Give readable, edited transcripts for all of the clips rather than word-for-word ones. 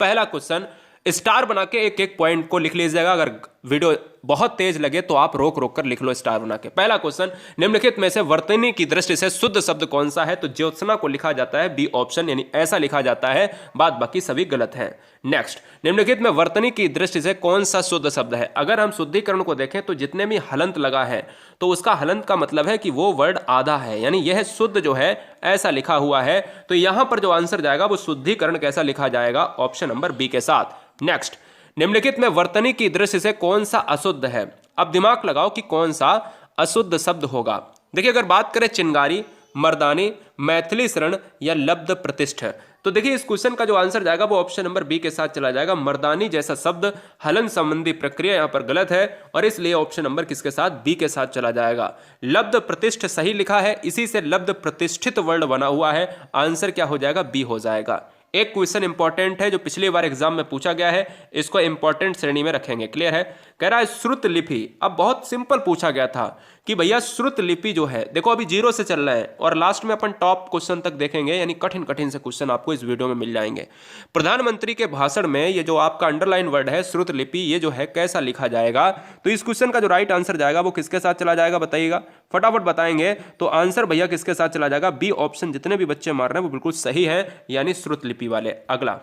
पहला question star बना के एक एक पॉइंट को लिख लीजिएगा, अगर वीडियो बहुत तेज लगे तो आप रोक रोक कर लिख लो स्टार बना के। पहला क्वेश्चन, निम्नलिखित में से वर्तनी की दृष्टि से शुद्ध शब्द कौन सा है? तो ज्योत्सना को लिखा जाता है बी ऑप्शन, यानी ऐसा लिखा जाता है, बाद बाकी सभी गलत हैं। नेक्स्ट, निम्नलिखित में वर्तनी की दृष्टि से कौन सा शुद्ध शब्द है? अगर हम शुद्धिकरण को देखें तो जितने भी हलंत लगा है तो उसका हलंत का मतलब है कि वो वर्ड आधा है, यानी यह शुद्ध जो है ऐसा लिखा हुआ है। तो यहां पर जो आंसर जाएगा वो शुद्धिकरण कैसा लिखा जाएगा? ऑप्शन नंबर बी के साथ। नेक्स्ट, निम्नलिखित में वर्तनी की दृष्टि से कौन सा अशुद्ध है? अब दिमाग लगाओ कि कौन सा अशुद्ध शब्द होगा। देखिए, अगर बात करें चिंगारी, मर्दानी, मैथिली शरण या लब्ध प्रतिष्ठ, तो देखिए इस क्वेश्चन का जो आंसर जाएगा वो ऑप्शन नंबर बी के साथ चला जाएगा। मर्दानी जैसा शब्द हलन संबंधी प्रक्रिया यहां पर गलत है और इसलिए ऑप्शन नंबर किसके साथ? बी के साथ चला जाएगा। लब्ध प्रतिष्ठ सही लिखा है, इसी से लब्ध प्रतिष्ठित वर्ड बना हुआ है। आंसर क्या हो जाएगा? बी हो जाएगा। एक क्वेश्चन इंपॉर्टेंट है जो पिछली बार एग्जाम में पूछा गया है, इसको इंपॉर्टेंट श्रेणी में रखेंगे। क्लियर है? कह रहा है श्रुत लिपि। अब बहुत सिंपल पूछा गया था कि भैया श्रुत लिपि जो है, देखो अभी 0 से चल रहा है और लास्ट में अपन टॉप क्वेश्चन तक देखेंगे, यानी कठिन कठिन से क्वेश्चन आपको इस वीडियो में मिल जाएंगे। प्रधानमंत्री के भाषण में ये जो आपका अंडरलाइन वर्ड है श्रुत लिपि, ये जो है कैसा लिखा जाएगा? तो इस क्वेश्चन का जो राइट आंसर जाएगा वो किसके साथ चला जाएगा बताइएगा, फटाफट बताएंगे। तो आंसर भैया किसके साथ चला जाएगा? B option. जितने भी बच्चे मार रहे हैं वो बिल्कुल सही है, यानी श्रुत लिपि वाले। अगला,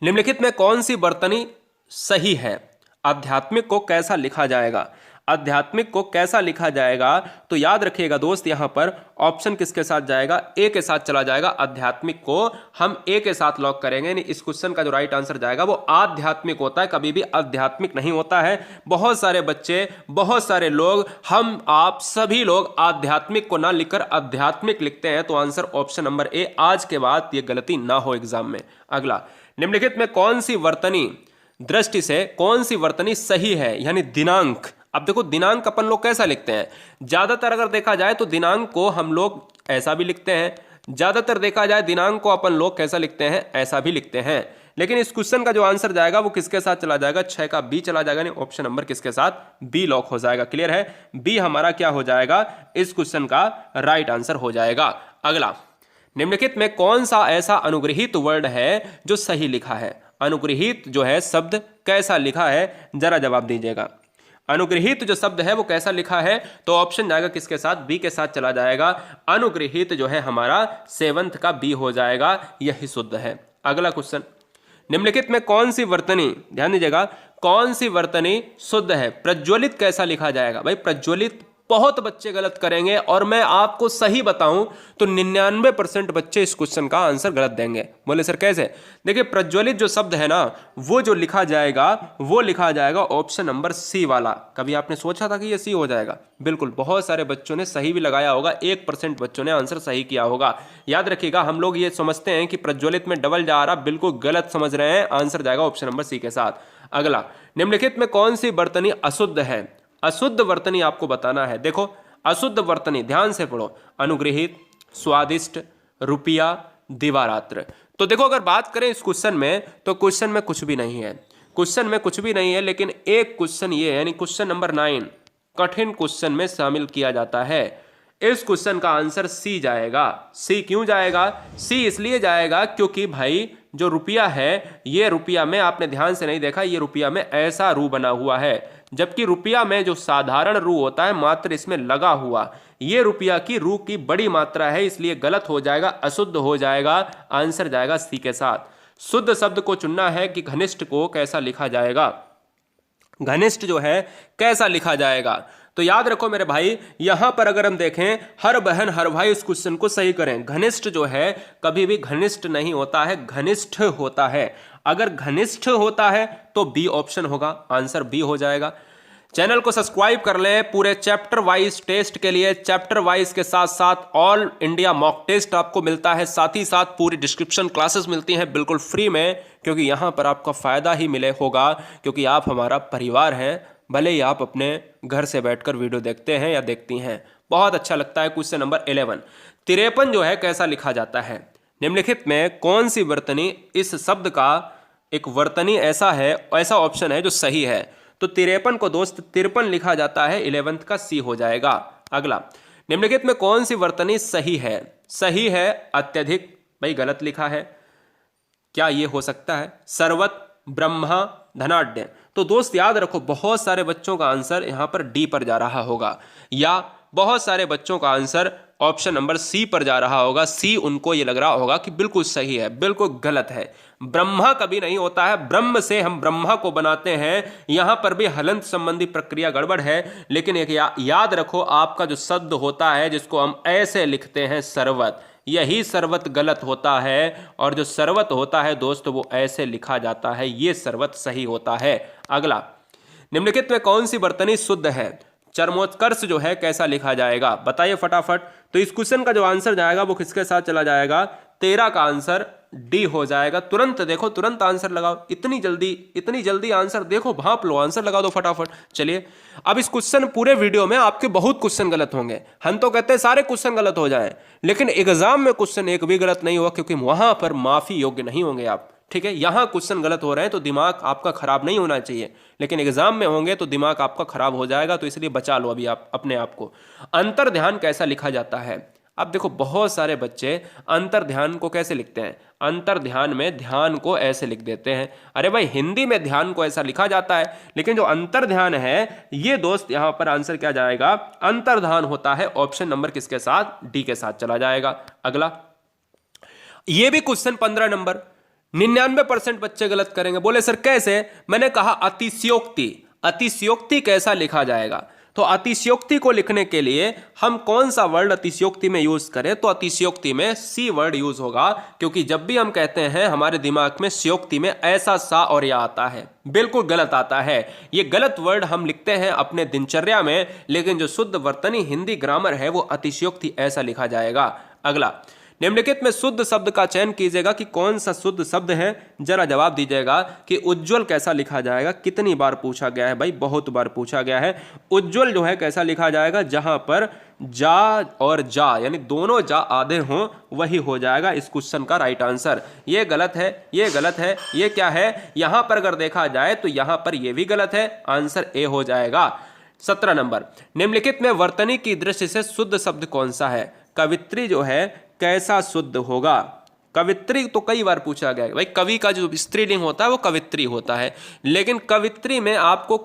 निम्नलिखित में कौन सी वर्तनी सही है? आध्यात्मिक को कैसा लिखा जाएगा? आध्यात्मिक को कैसा लिखा जाएगा? तो याद रखिएगा दोस्त, यहां पर ऑप्शन किसके साथ जाएगा? ए के साथ चला जाएगा। आध्यात्मिक को हम ए के साथ लॉक करेंगे, यानी इस क्वेश्चन का जो राइट आंसर जाएगा वो आध्यात्मिक होता है, कभी भी आध्यात्मिक नहीं होता है। बहुत सारे बच्चे, बहुत सारे लोग, हम आप सभी लोग आध्यात्मिक को ना लिखकर आध्यात्मिक लिखते हैं, तो आंसर ऑप्शन नंबर ए। आज के बाद ये गलती ना हो एग्जाम में। अगला, निम्नलिखित में कौन सी वर्तनी दृष्टि से कौन सी वर्तनी सही है? यानी दिनांक। अब देखो दिनांक अपन लोग कैसा लिखते हैं? ज्यादातर अगर देखा जाए तो दिनांक को हम लोग ऐसा भी लिखते हैं, ज्यादातर देखा जाए दिनांक को अपन लोग कैसा लिखते हैं? ऐसा भी लिखते हैं। लेकिन इस क्वेश्चन का जो आंसर जाएगा वो किसके साथ चला जाएगा? 6 का बी चला जाएगा, नहीं ऑप्शन नंबर किसके साथ? बी लॉक हो जाएगा। क्लियर है? बी हमारा क्या हो जाएगा? इस क्वेश्चन का राइट आंसर हो जाएगा। अगला, निम्नलिखित में कौन सा ऐसा अनुग्रहित वर्ड है जो सही लिखा है? अनुग्रहित जो है शब्द कैसा लिखा है, जरा जवाब दीजिएगा। अनुग्रहित जो शब्द है वो कैसा लिखा है? तो ऑप्शन जाएगा किसके साथ? बी के साथ चला जाएगा। अनुग्रहित जो है हमारा 7th का बी हो जाएगा, यही शुद्ध है। अगला क्वेश्चन, निम्नलिखित में कौन सी वर्तनी, ध्यान दीजिएगा, कौन सी वर्तनी शुद्ध है? प्रज्वलित कैसा लिखा जाएगा? भाई प्रज्वलित बहुत बच्चे गलत करेंगे और मैं आपको सही बताऊं तो 99% बच्चे इस क्वेश्चन का आंसर गलत देंगे। बोले सर कैसे? देखिए प्रज्वलित जो शब्द है ना, वो जो लिखा जाएगा वो लिखा जाएगा ऑप्शन नंबर सी वाला। कभी आपने सोचा था कि ये सी हो जाएगा? बिल्कुल, बहुत सारे बच्चों ने सही भी लगाया होगा, 1% बच्चों ने आंसर सही किया होगा। याद रखिएगा, हम लोग ये समझते हैं कि प्रज्वलित में डबल जा रहा, बिल्कुल गलत समझ रहे हैं। आंसर जाएगा ऑप्शन नंबर सी के साथ। अगला, निम्नलिखित में कौन सी वर्तनी अशुद्ध है? अशुद्ध वर्तनी आपको बताना है। देखो अशुद्ध वर्तनी ध्यान से पढ़ो, अनुग्रहित, स्वादिष्ट, रुपया, दिवारात्र। तो देखो अगर बात करें इस क्वेश्चन में तो क्वेश्चन में कुछ भी नहीं है, क्वेश्चन में कुछ भी नहीं है, लेकिन एक क्वेश्चन ये यानी क्वेश्चन नंबर 9 कठिन क्वेश्चन में शामिल किया जाता है। इस क्वेश्चन का आंसर सी जाएगा। सी क्यों जाएगा? सी इसलिए जाएगा क्योंकि भाई जो रुपया है, ये रुपया में आपने ध्यान से नहीं देखा, ये रुपया में ऐसा रू बना हुआ है, जबकि रुपया में जो साधारण रू होता है मात्र इसमें लगा हुआ, ये रुपया की रू की बड़ी मात्रा है, इसलिए गलत हो जाएगा, अशुद्ध हो जाएगा। आंसर जाएगा सी के साथ। शुद्ध शब्द को चुनना है कि घनिष्ठ को कैसा लिखा जाएगा, घनिष्ठ जो है कैसा लिखा जाएगा। तो याद रखो मेरे भाई, यहां पर अगर हम देखें, हर बहन हर भाई इस क्वेश्चन को सही करें। घनिष्ठ जो है कभी भी घनिष्ठ नहीं होता है, घनिष्ठ होता है। अगर घनिष्ठ होता है तो बी ऑप्शन होगा, आंसर बी हो जाएगा। चैनल को सब्सक्राइब कर लें पूरे चैप्टर वाइज टेस्ट के लिए। चैप्टर वाइज के साथ साथ ऑल इंडिया मॉक टेस्ट आपको मिलता है, साथ ही साथ पूरी डिस्क्रिप्शन क्लासेस मिलती हैं बिल्कुल फ्री में, क्योंकि यहाँ पर आपका फायदा ही मिले होगा, क्योंकि आप हमारा परिवार हैं। भले ही आप अपने घर से बैठकर वीडियो देखते हैं या देखती हैं, बहुत अच्छा लगता है। क्वेश्चन नंबर 11, 53 जो है कैसा लिखा जाता है? निम्नलिखित में कौन सी वर्तनी इस शब्द का एक वर्तनी ऐसा है, ऐसा ऑप्शन है जो सही है? तो 53 को दोस्त 53 लिखा जाता है, 11th का सी हो जाएगा। अगला, निम्नलिखित में कौन सी वर्तनी सही है? सही है अत्यधिक, भाई गलत लिखा है। क्या ये हो सकता है? सर्वत, ब्रह्मा, धनाढ्य। तो दोस्त याद रखो, बहुत सारे बच्चों का आंसर यहां पर डी पर जा रहा होगा, या बहुत सारे बच्चों का आंसर ऑप्शन नंबर सी पर जा रहा होगा। सी उनको ये लग रहा होगा कि बिल्कुल सही है, बिल्कुल गलत है। ब्रह्मा कभी नहीं होता है, ब्रह्म से हम ब्रह्मा को बनाते हैं। यहां पर भी हलंत संबंधी प्रक्रिया गड़बड़ है। लेकिन एक याद रखो, आपका जो शब्द होता है जिसको हम ऐसे लिखते हैं सर्वत, यही सर्वत गलत होता है, और जो सर्वत होता है दोस्त वो ऐसे लिखा जाता है, ये सर्वत सही होता है। अगला, निम्नलिखित में कौन सी वर्तनी शुद्ध है? चरमोत्कर्ष जो है कैसा लिखा जाएगा, बताइए फटाफट। तो इस क्वेश्चन का जो आंसर जाएगा वो किसके साथ चला जाएगा? 13 का आंसर डी हो जाएगा। तुरंत देखो, तुरंत आंसर लगाओ, इतनी जल्दी आंसर देखो, भांप लो, आंसर लगा दो फटाफट। चलिए, अब इस क्वेश्चन पूरे वीडियो में आपके बहुत क्वेश्चन गलत होंगे। हम तो कहते हैं सारे क्वेश्चन गलत हो जाएं, लेकिन एग्जाम में क्वेश्चन एक भी गलत नहीं हुआ, क्योंकि वहां पर माफी योग्य नहीं होंगे आप। ठीक है, यहां क्वेश्चन गलत हो रहे हैं तो दिमाग आपका खराब नहीं होना चाहिए, लेकिन एग्जाम में होंगे तो दिमाग आपका खराब हो जाएगा, तो इसलिए बचा लो अभी आप अपने आप को। अंतर ध्यान कैसा लिखा जाता है? अब देखो, बहुत सारे बच्चे अंतर ध्यान को कैसे लिखते हैं? अंतर ध्यान में ध्यान को ऐसे लिख देते हैं। अरे भाई, हिंदी में ध्यान को ऐसा लिखा जाता है, लेकिन जो अंतर ध्यान है, ये दोस्त यहां पर आंसर क्या जाएगा? अंतर ध्यान होता है। ऑप्शन नंबर किसके साथ? डी के साथ चला जाएगा। अगला, ये भी क्वेश्चन 15 नंबर, 99% बच्चे गलत करेंगे। बोले सर कैसे? मैंने कहा अतिशयोक्ति। अतिशयोक्ति कैसा लिखा जाएगा? तो अतिशयोक्ति को लिखने के लिए हम कौन सा वर्ड अतिशयोक्ति में यूज करें? तो अतिशयोक्ति में सी वर्ड यूज होगा, क्योंकि जब भी हम कहते हैं हमारे दिमाग में शयोक्ति में ऐसा सा और या आता है, बिल्कुल गलत आता है। ये गलत वर्ड हम लिखते हैं अपने दिनचर्या में, लेकिन जो शुद्ध वर्तनी हिंदी ग्रामर है वो अतिशयोक्ति ऐसा लिखा जाएगा। अगला, निम्नलिखित में शुद्ध शब्द का चयन कीजिएगा कि कौन सा शुद्ध शब्द है। जरा जवाब दीजिएगा कि उज्जवल कैसा लिखा जाएगा। कितनी बार पूछा गया है भाई? बहुत बार पूछा गया है। उज्जवल जो है कैसा लिखा जाएगा? जहां पर जा और जा यानी दोनों जा आधे हों वही हो जाएगा इस क्वेश्चन का राइट आंसर। ये गलत है, ये गलत है, ये क्या है? यहां पर अगर देखा जाए तो यहां पर ये भी गलत है, आंसर ए हो जाएगा। 17 नंबर, निम्नलिखित में वर्तनी की दृष्टि से शुद्ध शब्द कौन सा है? कवित्री जो है कैसा शुद्ध होगा? कवित्री तो कई बार पूछा गया है भाई, कवि का जो स्त्रीलिंग होता है वो कवित्री होता है, लेकिन कवित्री में आपको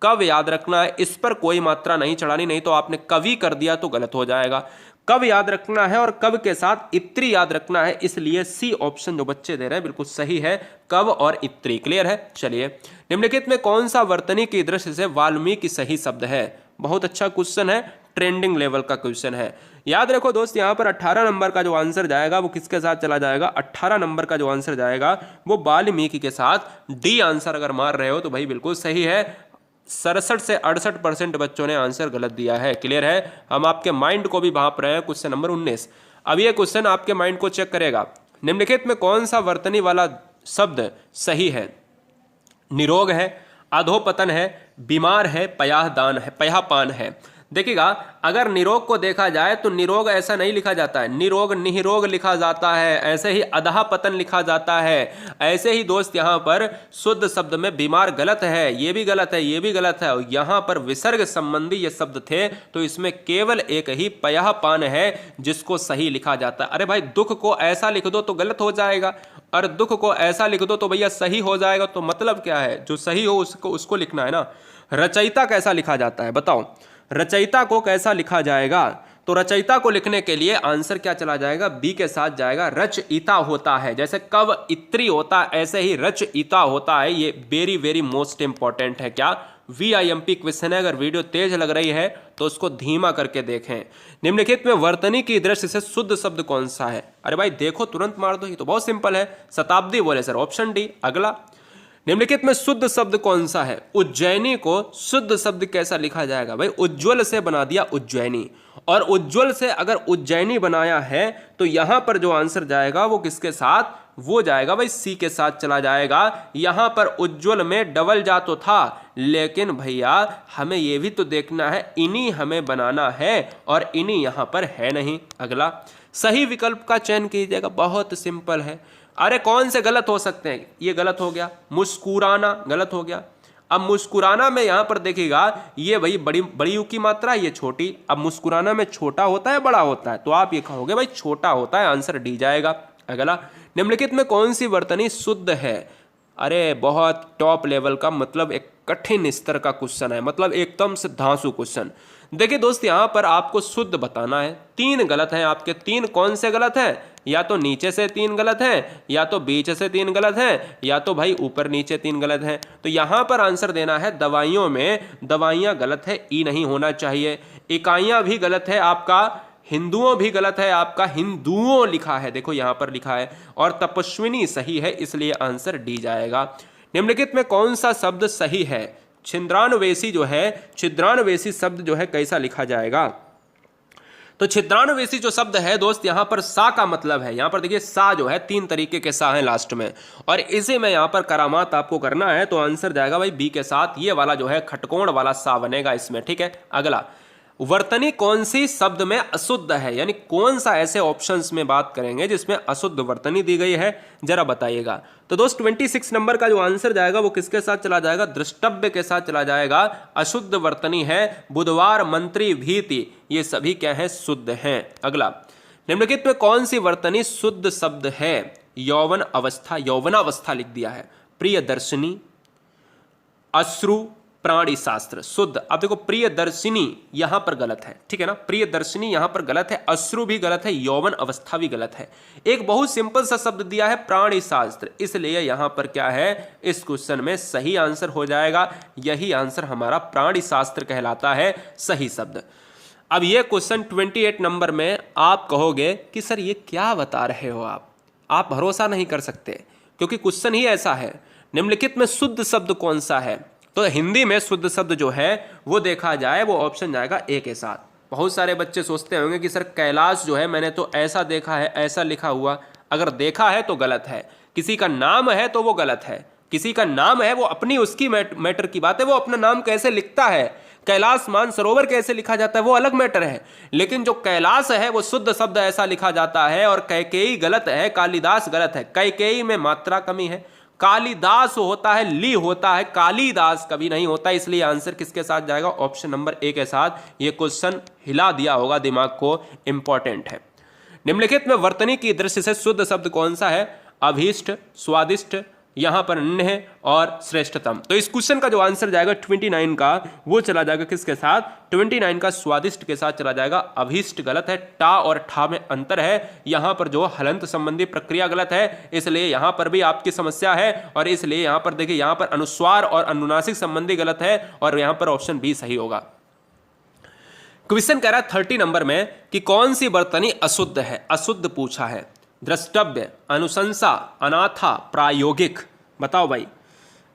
कव याद रखना है, इस पर कोई मात्रा नहीं चढ़ानी, नहीं तो आपने कवि कर दिया तो गलत हो जाएगा। कव याद रखना है और कव के साथ इत्री याद रखना है, इसलिए सी ऑप्शन जो बच्चे दे रहे हैं बिल्कुल सही है, कव और इत्री। क्लियर है? चलिए, निम्नलिखित में कौन सा वर्तनी की दृष्टि से वाल्मीकि सही शब्द है? बहुत अच्छा क्वेश्चन है, ट्रेंडिंग लेवल का क्वेश्चन है। याद रखो दोस्त, यहां पर 18 नंबर का जो आंसर जाएगा वो किसके साथ चला जाएगा? 18 नंबर का जो आंसर जाएगा वो वाल्मीकि के साथ। डी आंसर अगर मार रहे हो तो भाई बिल्कुल सही है। 67 से 68% बच्चों ने आंसर गलत दिया है। क्लियर है? हम आपके माइंड को भी भांप रहे हैं। क्वेश्चन नंबर 19, अब ये क्वेश्चन आपके माइंड को चेक करेगा। निम्नलिखित में कौन सा वर्तनी वाला शब्द सही है? निरोग है, अधोपतन है, बीमार है, पयाहदान है, पयाहपान है। देखिएगा, अगर निरोग को देखा जाए तो निरोग ऐसा नहीं लिखा जाता है, निरोग निरोग लिखा जाता है, ऐसे ही अधःपतन लिखा जाता है। ऐसे ही दोस्त यहाँ पर शुद्ध शब्द में बीमार गलत है, ये भी गलत है, ये भी गलत है। यहाँ पर विसर्ग संबंधी ये शब्द थे तो इसमें केवल एक ही पयाहपान है जिसको सही लिखा जाता है। अरे भाई, दुख को ऐसा लिख दो तो गलत हो जाएगा, और दुख को ऐसा लिख दो तो भैया सही हो जाएगा। तो मतलब क्या है? जो सही हो उसको लिखना है ना। रचयिता कैसा लिखा जाता है बताओ? रचयिता को कैसा लिखा जाएगा? तो रचयिता को लिखने के लिए आंसर क्या चला जाएगा? बी के साथ जाएगा। रचयिता होता है, जैसे कव इत्री होता है ऐसे ही रचयिता होता है। ये वेरी वेरी मोस्ट इंपॉर्टेंट है। क्या? VIMP क्वेश्चन है। अगर वीडियो तेज लग रही है तो उसको धीमा करके देखें। निम्नलिखित में वर्तनी की दृष्टि से शुद्ध शब्द कौन सा है? अरे भाई देखो, तुरंत मार दो, ये तो बहुत सिंपल है। शताब्दी बोले सर, ऑप्शन डी। अगला, निम्नलिखित में शुद्ध शब्द कौन सा है? उज्जैनी को शुद्ध शब्द कैसा लिखा जाएगा? भाई उज्ज्वल से बना दिया उज्जैनी, और उज्ज्वल से अगर उज्जैनी बनाया है तो यहां पर जो आंसर जाएगा वो किसके साथ? वो जाएगा भाई सी के साथ चला जाएगा। यहां पर उज्ज्वल में डबल जा तो था, लेकिन भैया हमें ये भी तो देखना है, इन्हीं हमें बनाना है और इन्हीं यहां पर है नहीं। अगला, सही विकल्प का चयन कीजिएगा, बहुत सिंपल है। अरे कौन से गलत हो सकते हैं? ये गलत हो गया, मुस्कुराना गलत हो गया। अब मुस्कुराना में यहां पर देखिएगा, ये भाई बड़ी यू की मात्रा, ये छोटी। अब मुस्कुराना में छोटा होता है बड़ा होता है? तो आप ये कहोगे भाई छोटा होता है, आंसर डी जाएगा। अगला, निम्नलिखित में कौन सी वर्तनी शुद्ध है? अरे बहुत टॉप लेवल का, मतलब एक कठिन स्तर का क्वेश्चन है, मतलब एकदम से धांसू क्वेश्चन। देखिए दोस्त, यहाँ पर आपको शुद्ध बताना है। 3 गलत हैं आपके। 3 कौन से गलत हैं? या तो नीचे से 3 गलत हैं, या तो बीच से 3 गलत हैं, या तो भाई ऊपर नीचे 3 गलत हैं। तो यहाँ पर आंसर देना है दवाइयों में, दवाइयाँ गलत है, ई नहीं होना चाहिए। इकाइयाँ भी गलत है आपका, हिंदुओं भी गलत है आपका, हिंदुओं लिखा है, देखो यहाँ पर लिखा है, और तपस्विनी सही है, इसलिए आंसर डी जाएगा। निम्नलिखित में कौन सा शब्द सही है? छिद्रान्वेषी जो है, छिद्रान्वेषी शब्द जो है कैसा लिखा जाएगा? तो छिद्रान्वेषी जो शब्द है दोस्त, यहां पर सा का मतलब है, यहां पर देखिए सा जो है 3 तरीके के सा है लास्ट में, और इसे में यहां पर करामात आपको करना है, तो आंसर जाएगा भाई बी के साथ, ये वाला जो है खटकोण वाला सा बनेगा इसमें, ठीक है। अगला, वर्तनी कौन सी शब्द में अशुद्ध है, यानी कौन सा ऐसे ऑप्शंस में बात करेंगे जिसमें अशुद्ध वर्तनी दी गई है, जरा बताइएगा। तो दोस्त 26 नंबर का जो आंसर जाएगा वो किसके साथ चला जाएगा? द्रष्टव्य के साथ चला जाएगा। अशुद्ध वर्तनी है बुधवार, मंत्री, भीति, ये सभी क्या है? शुद्ध हैं। अगला, निम्नलिखित में कौन सी वर्तनी शुद्ध शब्द है? यौवन अवस्था, यौवनावस्था लिख दिया है। प्रियदर्शिनी, अश्रु, प्राणी शास्त्र, शुद्ध। अब देखो प्रियदर्शिनी यहां पर गलत है, ठीक है ना, प्रियदर्शिनी यहां पर गलत है, अश्रु भी गलत है, यौवन अवस्था भी गलत है। एक बहुत सिंपल सा शब्द दिया है प्राणी शास्त्र, इसलिए यहां पर क्या है? इस क्वेश्चन में सही आंसर हो जाएगा, यही आंसर हमारा प्राणी शास्त्र कहलाता है, सही शब्द। अब ये क्वेश्चन 28 नंबर में आप कहोगे कि सर ये क्या बता रहे हो आप भरोसा नहीं कर सकते, क्योंकि क्वेश्चन ही ऐसा है। निम्नलिखित में शुद्ध शब्द कौन सा है? तो हिंदी में शुद्ध शब्द जो है वो देखा जाए वो ऑप्शन जाएगा ए के साथ। बहुत सारे बच्चे सोचते होंगे कि सर कैलाश जो है मैंने तो ऐसा देखा है, ऐसा लिखा हुआ, अगर देखा है तो गलत है। किसी का नाम है तो वो गलत है, किसी का नाम है वो अपनी उसकी मैटर की बात है, वो अपना नाम कैसे लिखता है, कैलाश मानसरोवर कैसे लिखा जाता है वो अलग मैटर है, लेकिन जो कैलाश है वो शुद्ध शब्द ऐसा लिखा जाता है। और कैकेयी गलत है, कालिदास गलत है, कैकेयी में मात्रा कमी है, कालिदास होता है, ली होता है, कालिदास कभी नहीं होता, इसलिए आंसर किसके साथ जाएगा? ऑप्शन नंबर ए के साथ। ये क्वेश्चन हिला दिया होगा दिमाग को, इंपॉर्टेंट है। निम्नलिखित में वर्तनी की दृष्टि से शुद्ध शब्द कौन सा है? अभीष्ट, स्वादिष्ट, यहां पर अन्य और श्रेष्ठतम। तो इस क्वेश्चन का जो आंसर जाएगा 29 का, वो चला जाएगा किसके साथ? 29 का स्वादिष्ट के साथ चला जाएगा। अभीष्ट गलत है, टा और ठा में अंतर है, यहां पर जो हलंत संबंधी प्रक्रिया गलत है, इसलिए यहां पर भी आपकी समस्या है। और इसलिए यहां पर देखिए, यहां पर अनुस्वार और अनुनासिक संबंधी गलत है, और यहां पर ऑप्शन बी सही होगा। क्वेश्चन कह रहा है 30 नंबर में कि कौन सी वर्तनी अशुद्ध है? अशुद्ध पूछा है। द्रष्टव्य, अनुशंसा, अनाथा, प्रायोगिक, बताओ भाई।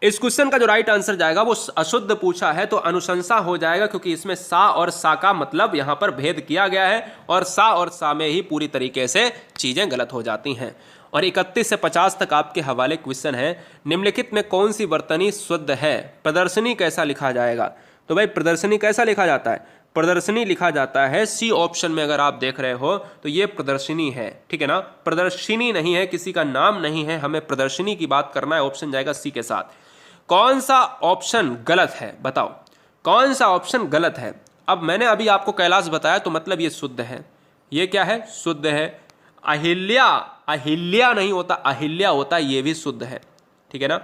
इस क्वेश्चन का जो राइट आंसर जाएगा वो अशुद्ध पूछा है तो अनुशंसा हो जाएगा, क्योंकि इसमें सा और सा का मतलब यहां पर भेद किया गया है, और सा में ही पूरी तरीके से चीजें गलत हो जाती हैं। और 31 से 50 तक आपके हवाले क्वेश्चन है। निम्नलिखित में कौन सी वर्तनी शुद्ध है? प्रदर्शनी कैसा लिखा जाएगा? तो भाई प्रदर्शनी कैसा लिखा जाता है? प्रदर्शनी लिखा जाता है सी ऑप्शन में, अगर आप देख रहे हो तो ये प्रदर्शनी है, ठीक है ना, प्रदर्शनी नहीं है, किसी का नाम नहीं है, हमें प्रदर्शनी की बात करना है, ऑप्शन जाएगा सी के साथ। कौन सा ऑप्शन गलत है? बताओ कौन सा ऑप्शन गलत है। अब मैंने अभी आपको कैलाश बताया तो मतलब ये शुद्ध है, ये क्या है? शुद्ध है। अहिल्या, अहिल्या नहीं होता, अहिल्या होता, ये भी शुद्ध है, ठीक है ना।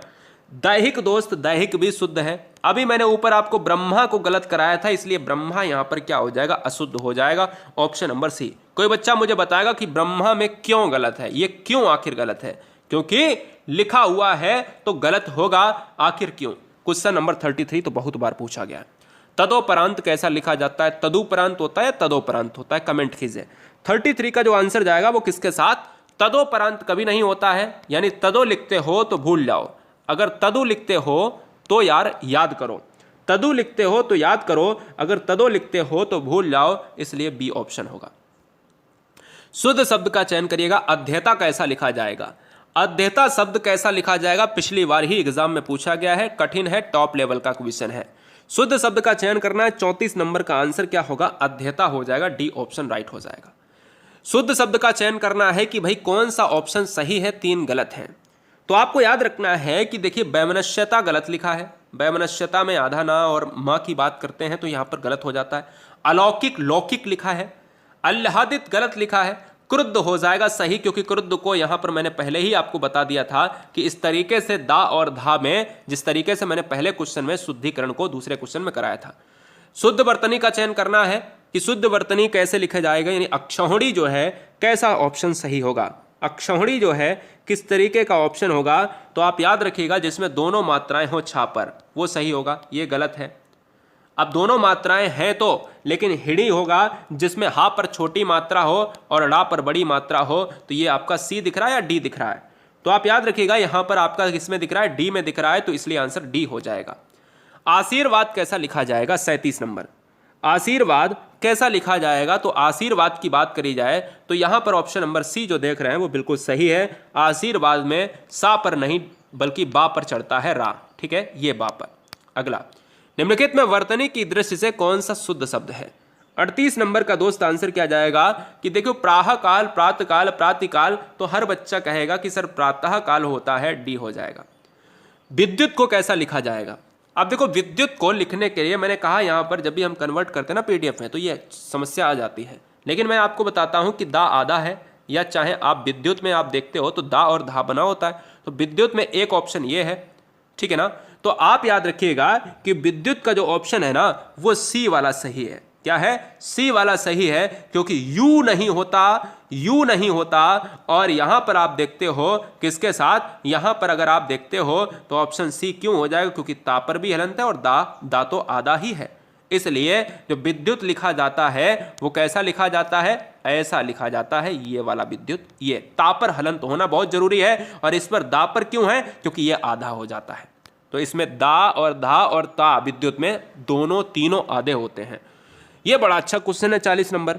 दैहिक दोस्त, दैहिक भी शुद्ध है। अभी मैंने ऊपर आपको ब्रह्मा को गलत कराया था, इसलिए ब्रह्मा यहां पर क्या हो जाएगा? अशुद्ध हो जाएगा, ऑप्शन नंबर सी। कोई बच्चा मुझे बताएगा कि ब्रह्मा में क्यों गलत है, ये क्यों आखिर गलत है? क्योंकि लिखा हुआ है तो गलत होगा, आखिर क्यों? क्वेश्चन नंबर 33 तो बहुत बार पूछा गया है। तदोपरांत कैसा लिखा जाता है? तदुपरांत होता है, तदोपरांत होता है, कमेंट कीजिए। 33 का जो आंसर जाएगा वो किसके साथ? तदोपरांत कभी नहीं होता है, यानी तदो लिखते हो तो भूल जाओ, अगर तदु लिखते हो तो यार याद करो, तदु लिखते हो तो याद करो, अगर तदो लिखते हो तो भूल जाओ, इसलिए बी ऑप्शन होगा। शुद्ध शब्द का चयन करिएगा। अध्येता कैसा लिखा जाएगा? अध्येता शब्द कैसा लिखा जाएगा? पिछली बार ही एग्जाम में पूछा गया है, कठिन है, टॉप लेवल का क्वेश्चन है। शुद्ध शब्द का चयन करना है। 34 नंबर का आंसर क्या होगा? अध्येता हो जाएगा, डी ऑप्शन राइट हो जाएगा। शुद्ध शब्द का चयन करना है कि भाई कौन सा ऑप्शन सही है, 3 गलत हैं। तो आपको याद रखना है कि देखिए वैमनस्यता गलत लिखा है, वैमनस्यता में आधा ना और माँ की बात करते हैं तो यहां पर गलत हो जाता है। अलौकिक, लौकिक लिखा है। आह्लादित गलत लिखा है। क्रुद्ध हो जाएगा सही, क्योंकि क्रुद्ध को यहां पर मैंने पहले ही आपको बता दिया था कि इस तरीके से दा और धा में, जिस तरीके से मैंने पहले क्वेश्चन में शुद्धिकरण को दूसरे क्वेश्चन में कराया था। शुद्ध वर्तनी का चयन करना है कि शुद्ध वर्तनी कैसे लिखा जाएगा, यानी अक्षौहिणी जो है कैसा ऑप्शन सही होगा, अक्षौहिणी जो है किस तरीके का ऑप्शन होगा। तो आप याद रखिएगा जिसमें दोनों मात्राएं हो छापर, वो सही होगा, ये गलत है। अब दोनों मात्राएं हैं तो, लेकिन हिड़ी होगा जिसमें हा पर छोटी मात्रा हो और ड़ा पर बड़ी मात्रा हो, तो ये आपका सी दिख रहा है या डी दिख रहा है। तो आप याद रखिएगा यहां पर आपका किसमें दिख रहा है, डी में दिख रहा है, तो इसलिए आंसर डी हो जाएगा। आशीर्वाद कैसा लिखा जाएगा, 37 नंबर। आशीर्वाद कैसा लिखा जाएगा, तो आशीर्वाद की बात करी जाए तो यहां पर ऑप्शन नंबर सी जो देख रहे हैं वो बिल्कुल सही है। आशीर्वाद में सा पर नहीं बल्कि बा पर चढ़ता है रा, ठीक है, ये बा पर। अगला, निम्नलिखित में वर्तनी की दृष्टि से कौन सा शुद्ध शब्द है। 38 नंबर का दोस्त आंसर क्या जाएगा कि देखो प्रातः काल, प्रातःकाल, प्रातिकाल, तो हर बच्चा कहेगा कि सर प्रातः काल होता है, डी हो जाएगा। विद्युत को कैसा लिखा जाएगा। अब देखो विद्युत को लिखने के लिए मैंने कहा यहां पर जब भी हम कन्वर्ट करते हैं ना पीडीएफ में तो ये समस्या आ जाती है, लेकिन मैं आपको बताता हूं कि दा आधा है, या चाहे आप विद्युत में आप देखते हो तो दा और धा बना होता है, तो विद्युत में एक ऑप्शन ये है, ठीक है ना। तो आप याद रखिएगा कि विद्युत का जो ऑप्शन है ना वो सी वाला सही है। क्या है, सी वाला सही है, क्योंकि यू नहीं होता, यू नहीं होता। और यहां पर आप देखते हो किसके साथ, यहां पर अगर आप देखते हो तो ऑप्शन सी क्यों हो जाएगा, क्योंकि ता पर भी हलंत है और दा तो आधा ही है, इसलिए जो विद्युत लिखा जाता है वो कैसा लिखा जाता है, ऐसा लिखा जाता है, ये वाला विद्युत। ये ता पर हलंत होना बहुत जरूरी है, और इस पर दा पर क्यों है, क्योंकि ये आधा हो जाता है। तो इसमें दा और धा और ता विद्युत में दोनों तीनों आधे होते हैं। ये बड़ा अच्छा क्वेश्चन है। 40 नंबर,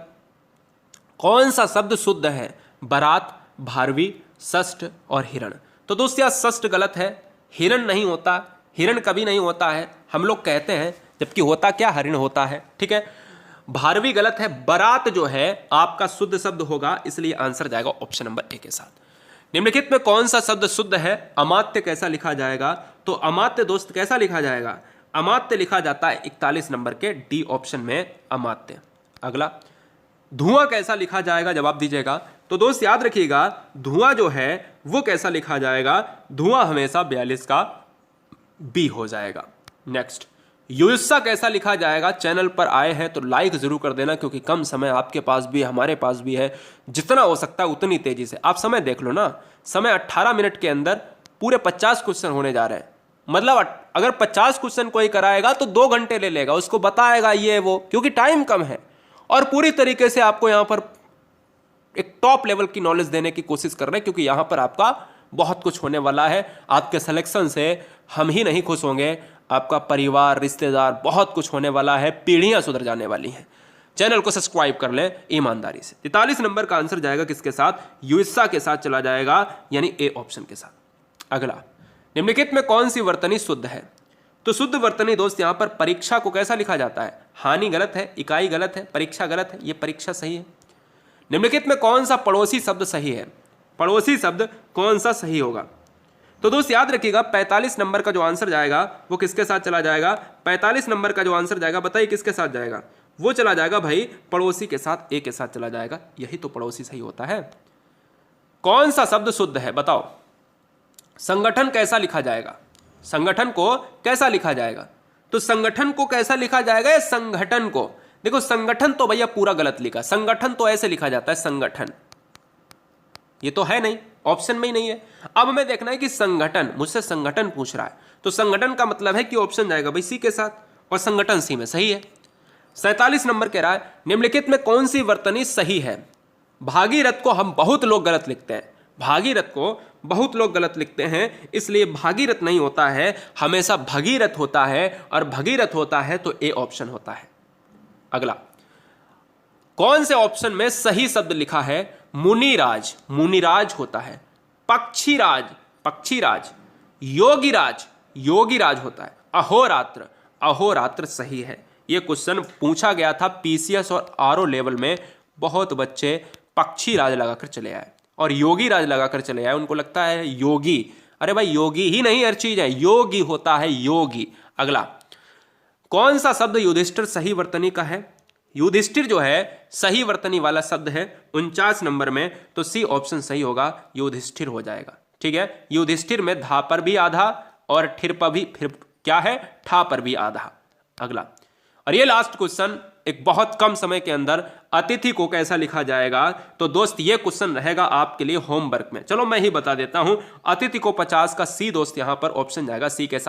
कौन सा शब्द शुद्ध है, बारात, भारवी, षष्ठ और हिरण। तो दोस्त यार षष्ठ गलत है, हिरण नहीं होता, हिरण कभी नहीं होता है, हम लोग कहते हैं, जबकि होता क्या, हरिण होता है, ठीक है। भारवी गलत है, बारात जो है आपका शुद्ध शब्द होगा, इसलिए आंसर जाएगा ऑप्शन नंबर ए के साथ। निम्नलिखित में कौन सा शब्द शुद्ध है, अमात्य कैसा लिखा जाएगा। तो अमात्य दोस्त कैसा लिखा जाएगा, अमात्य लिखा जाता है 41 नंबर के डी ऑप्शन में अमात्य। अगला, धुआं कैसा लिखा जाएगा, जवाब दीजिएगा। तो दोस्त याद रखिएगा धुआं जो है वो कैसा लिखा जाएगा, धुआं हमेशा 42 का बी हो जाएगा। नेक्स्ट, युयुत्सा कैसा लिखा जाएगा। चैनल पर आए हैं तो लाइक जरूर कर देना, क्योंकि कम समय आपके पास भी है, हमारे पास भी है, जितना हो सकता है उतनी तेजी से। आप समय देख लो ना, समय 18 मिनट के अंदर पूरे 50 क्वेश्चन होने जा रहे हैं। मतलब अगर 50 क्वेश्चन कोई कराएगा तो 2 घंटे ले लेगा, उसको बताएगा ये वो, क्योंकि टाइम कम है, और पूरी तरीके से आपको यहां पर एक टॉप लेवल की नॉलेज देने की कोशिश कर रहे हैं, क्योंकि यहां पर आपका बहुत कुछ होने वाला है। आपके सिलेक्शन से हम ही नहीं खुश होंगे, आपका परिवार, रिश्तेदार, बहुत कुछ होने वाला है, पीढ़ियां सुधर जाने वाली हैं। चैनल को सब्सक्राइब कर लें ईमानदारी से। 43 नंबर का आंसर जाएगा किसके साथ, युयुत्सा के साथ चला जाएगा, यानी ए ऑप्शन के साथ। अगला, निम्नलिखित में कौन सी वर्तनी शुद्ध है। तो शुद्ध वर्तनी दोस्त यहां पर परीक्षा को कैसा लिखा जाता है, हानि गलत है, इकाई गलत है, परीक्षा गलत है, ये परीक्षा सही है। निम्नलिखित में कौन सा पड़ोसी शब्द सही है, पड़ोसी शब्द कौन सा सही होगा। तो दोस्त याद रखिएगा 45 नंबर का जो आंसर जाएगा वो किसके साथ चला जाएगा, 45 नंबर का जो आंसर जाएगा बताइए किसके साथ जाएगा, वो चला जाएगा भाई पड़ोसी के साथ, ए के साथ चला जाएगा, यही तो पड़ोसी सही होता है। कौन सा शब्द शुद्ध है बताओ। संगठन कैसा लिखा जाएगा, संगठन को कैसा लिखा जाएगा। तो संगठन को कैसा लिखा जाएगा, या संगठन को। देखो संगठन तो भैया पूरा गलत लिखा, संगठन तो ऐसे लिखा जाता है संगठन, ये तो है नहीं, ऑप्शन में ही नहीं है। अब हमें देखना है कि संगठन, मुझसे संगठन पूछ रहा है, तो संगठन का मतलब है कि ऑप्शन जाएगा भाई सी के साथ, और संगठन सी में सही है। 47 नंबर कह रहा है निम्नलिखित में कौन सी वर्तनी सही है। भागीरथ को हम बहुत लोग गलत लिखते हैं, भागीरथ को बहुत लोग गलत लिखते हैं, इसलिए भागीरथ नहीं होता है, हमेशा भगीरथ होता है, और भगीरथ होता है तो ए ऑप्शन होता है। अगला, कौन से ऑप्शन में सही शब्द लिखा है, मुनिराज, मुनिराज होता है, पक्षीराज, पक्षीराज, योगीराज, योगीराज होता है, अहोरात्र, अहोरात्र सही है। यह क्वेश्चन पूछा गया था पीसीएस और आरओ लेवल में, बहुत बच्चे पक्षीराज लगाकर चले आए और योगीराज लगाकर चले आए, उनको लगता है योगी, अरे भाई योगी ही नहीं हर चीज है, योगी होता है योगी। अगला, कौन सा शब्द युधिष्ठिर सही वर्तनी का है। युधिष्ठिर जो है सही वर्तनी वाला शब्द है 49 नंबर में, तो सी ऑप्शन सही होगा, युधिष्ठिर हो जाएगा। ठीक है, युधिष्ठिर में धा पर भी आधा और ठिर पर भी, फिर क्या है, ठा पर भी आधा। अगला, और ये लास्ट क्वेश्चन, एक बहुत कम समय के अंदर अतिथि को कैसा लिखा जाएगा, तो दोस्त ये क्वेश्चन रहेगा आपके लिए होमवर्क में। चलो मैं ही बता देता हूं, अतिथि को 50 का सी दोस्त यहां पर ऑप्शन जाएगा सी के साथ।